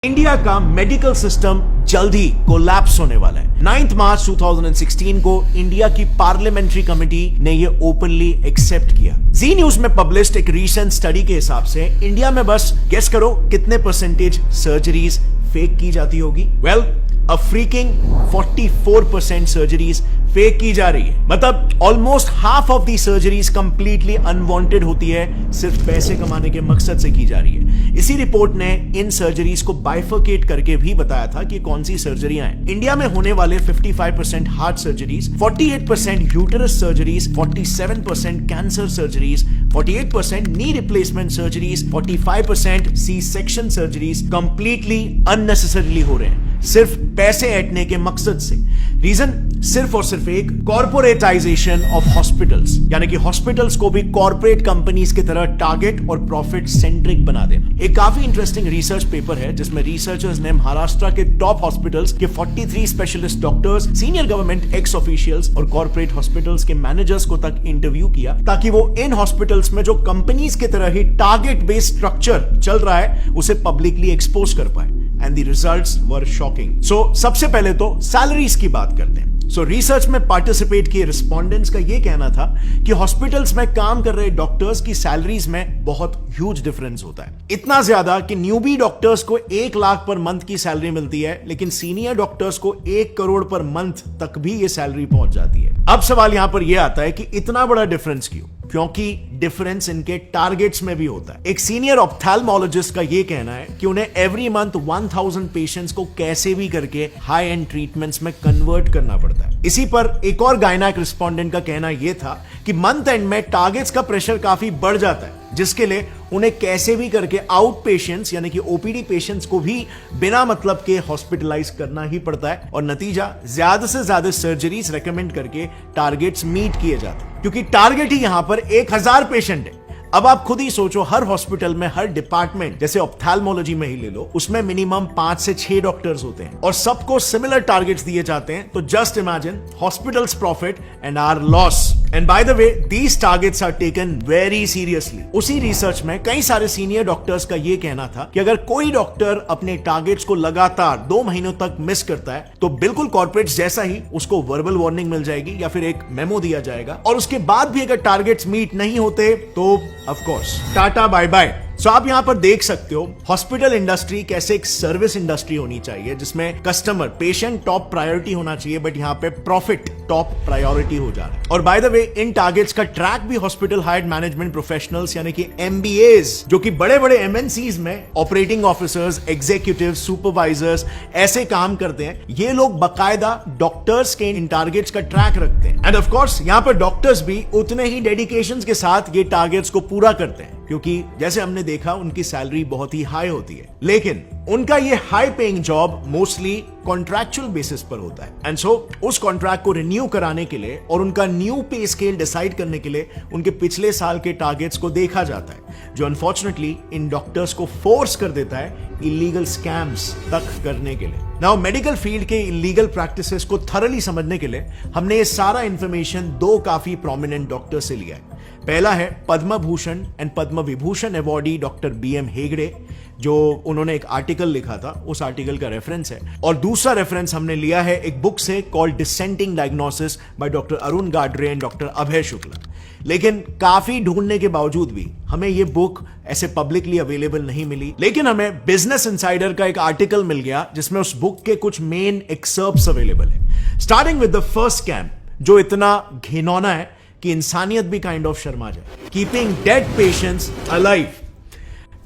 India का medical system जल्द ही collapse होने वाला है। 9 मार्च 2016 को इंडिया की पार्लियामेंट्री कमेटी ने यह ओपनली एक्सेप्ट किया। जी न्यूज में पब्लिश्ड एक रीसेंट स्टडी के हिसाब से इंडिया में बस गेस करो कितने परसेंटेज सर्जरीज फेक की जाती होगी। वेल, अ फ्रीकिंग 44% सर्जरीज फेक की जा रही है। मतलब almost half of the surgeries completely unwanted होती है, सिर्फ पैसे कमाने के मकसद से की जा रही है। इसी रिपोर्ट ने इन सर्जरीज को बाइफर्केट करके भी बताया था कि कौन सी सर्जरियां हैं। इंडिया में होने वाले 55% heart surgeries, 48% uterus surgeries, 47% cancer surgeries, 48% knee replacement surgeries, 45% C section surgeries completely unnecessarily हो रहे हैं, सिर्फ पैसे ऐंठने के मकसद से। रीजन सिर्फ और सिर्फ एक, कॉर्पोरेटाइजेशन ऑफ हॉस्पिटल्स, यानी कि हॉस्पिटल्स को भी कॉर्पोरेट कंपनीज की तरह टारगेट और प्रॉफिट सेंट्रिक बना देना। एक काफी इंटरेस्टिंग रिसर्च पेपर है जिसमें रिसर्चर्स ने महाराष्ट्र के टॉप हॉस्पिटल्स के 43 specialist doctors, senior government x officials और कॉर्पोरेट हॉस्पिटल्स के मैनेजर्स को तक इंटरव्यू किया, ताकि वो इन हॉस्पिटल्स में जो कंपनीज की तरह ही टारगेट बेस्ड स्ट्रक्चर चल रहा है उसे पब्लिकली एक्सपोज कर पाए। And the results were shocking. So सबसे पहले तो सैलरीज की बात करते हैं। सो रिसर्च में पार्टिसिपेट किए रिस्पोंडेंट्स का यह कहना था कि हॉस्पिटल्स में काम कर रहे डॉक्टर्स की सैलरीज में बहुत ह्यूज डिफरेंस होता है। इतना ज्यादा कि न्यूबी डॉक्टर्स को 1 लाख पर मंथ की सैलरी मिलती है, लेकिन सीनियर डॉक्टर्स को 1 करोड़ पर मंथ तक भी ये सैलरी पहुंच जाती है। अब सवाल यहां पर यह आता है कि इतना बड़ा डिफरेंस क्यों? क्योंकि डिफरेंस इनके टारगेट्स में भी होता है। एक सीनियर ऑप्थेल्मोलॉजिस्ट का यह कहना है कि उन्हें एवरी मंथ 1000 पेशेंट्स को कैसे भी करके हाई एंड ट्रीटमेंट्स में कन्वर्ट करना पड़ता है। इसी पर एक और गायनेक रिस्पोंडेंट का कहना यह था कि मंथ एंड में टारगेट्स का प्रेशर काफी बढ़ जाता है, जिसके लिए उन्हें कैसे भी करके आउट पेशेंट्स यानी कि ओपीडी पेशेंट्स को भी बिना मतलब के हॉस्पिटलाइज करना ही पड़ता है, और नतीजा ज्यादा से ज्यादा सर्जरीज रेकमेंड करके टारगेट्स मीट किए जाते हैं, क्योंकि टारगेट ही यहां पर 1000 पेशेंट है। अब आप खुद ही सोचो, हर हॉस्पिटल में, हर डिपार्टमेंट, जैसे ऑप्थेल्मोलॉजी में ही ले लो, उसमें मिनिमम 5 से 6 डॉक्टर्स होते हैं और सबको सिमिलर टारगेट्स दिए जाते हैं। तो just imagine hospitals profit and our loss. And by the way, these targets are taken very seriously. उसी रिसर्च में कई सारे सीनियर डॉक्टर्स का यह कहना था कि अगर कोई डॉक्टर अपने टारगेट्स को लगातार 2 महीनों तक मिस करता है तो बिल्कुल कॉर्पोरेट्स जैसा ही उसको वर्बल वार्निंग मिल जाएगी या फिर एक मेमो दिया जाएगा, और उसके बाद भी अगर टारगेट्स मीट नहीं होते तो of course tata bye bye. So आप यहां पर देख सकते हो हॉस्पिटल इंडस्ट्री कैसे एक सर्विस इंडस्ट्री होनी चाहिए, जिसमें कस्टमर, पेशेंट टॉप प्रायोरिटी होना चाहिए, बट यहां पे प्रॉफिट टॉप प्रायोरिटी हो जा रहा है। और bye the way, in targets का ट्रैक भी हॉस्पिटल हायर्ड मैनेजमेंट प्रोफेशनल्स यानी कि एमबीएस, जो कि बड़े बड़े एमएनसीज में ऑपरेटिंग ऑफिसर्स, एग्जीक्यूटिव, सुपरवाइजर्स ऐसे काम करते हैं। ये लोग बकायदा डॉक्टर्स के इन टारगेट्स का ट्रैक रखते हैं। एंड ऑफ कोर्स यहां पर डॉक्टर्स भी उतने ही डेडिकेशन के साथ ये टारगेट्स को पूरा करते हैं, क्योंकि जैसे हमने देखा उनकी सैलरी बहुत ही हाई होती है, लेकिन उनका ये high paying job mostly contractual basis पर होता है। एंड सो उस कॉन्ट्रैक्ट को रिन्यू कराने के लिए और उनका न्यू पे स्केल डिसाइड करने के लिए उनके पिछले साल के टारगेट्स को देखा जाता है, जो अनफॉर्चुनेटली इन डॉक्टर्स को फोर्स कर देता है इलीगल स्कैम्स तक करने के लिए। नाउ मेडिकल फील्ड के इलीगल प्रैक्टिसेस को थरली समझने के लिए हमने ये सारा इंफॉर्मेशन 2 काफी प्रोमिनेंट डॉक्टर से लिया है। पहला है Padma Bhushan and Padma Vibhushan awardee doctor BM Hegde, जो उन्होंने एक आर्टिकल लिखा था, उस आर्टिकल का रेफरेंस है। और दूसरा रेफरेंस हमने लिया है एक बुक से called dissenting diagnosis by doctor Arun Gadre and doctor Abhay Shukla. लेकिन काफी ढूंढने के बावजूद भी हमें यह बुक ऐसे पब्लिकली अवेलेबल नहीं मिली, लेकिन हमें बिजनेस इनसाइडर का एक आर्टिकल मिल गया जिसमें उस बुक के कुछ मेन एक्सर्प्ट्स अवेलेबल है। Starting with the first scam, जो इतना घिनौना है कि इंसानियत भी काइंड ऑफ शर्मा जाए। Keeping dead patients alive.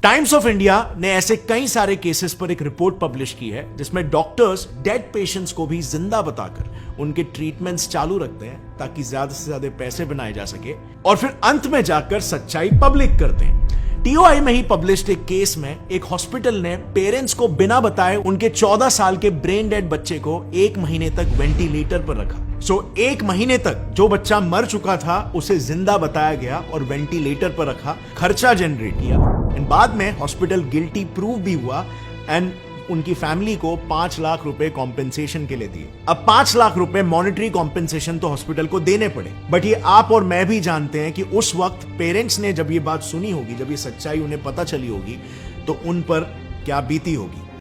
Times of India ने ऐसे कई सारे केसेस पर एक रिपोर्ट पब्लिश की है जिसमें डॉक्टर्स डेड पेशेंट्स को भी जिंदा बताकर उनके ट्रीटमेंट्स चालू रखते हैं, ताकि ज्यादा से ज्यादा पैसे बनाए जा सके, और फिर अंत में जाकर सच्चाई पब्लिक करते हैं। TOI में ही पब्लिश्ड एक केस में एक हॉस्पिटल ने पेरेंट्स को बिना बताए उनके 14 साल के ब्रेन डेड बच्चे को 1 महीने तक वेंटिलेटर पर रखा। सो 1 महीने तक जो बच्चा मर चुका था उसे जिंदा बताया गया और वेंटिलेटर पर रखा, खर्चा जनरेट किया, एंड बाद में हॉस्पिटल गिल्टी प्रूव भी हुआ एंड उनकी फैमिली को 5 लाख रुपए कॉम्पेंसेशन के लिए दिए। अब 5 लाख रुपए मॉनेटरी कॉम्पेंसेशन तो हॉस्पिटल को देने पड़े, बट ये आप और मैं भी जानते हैं कि उस वक्त पेरेंट्स ने जब ये बात सुनी होगी, जब ये सच्चाई उन्हें पता चली होगी, तो उन पर क्या बीती होगी।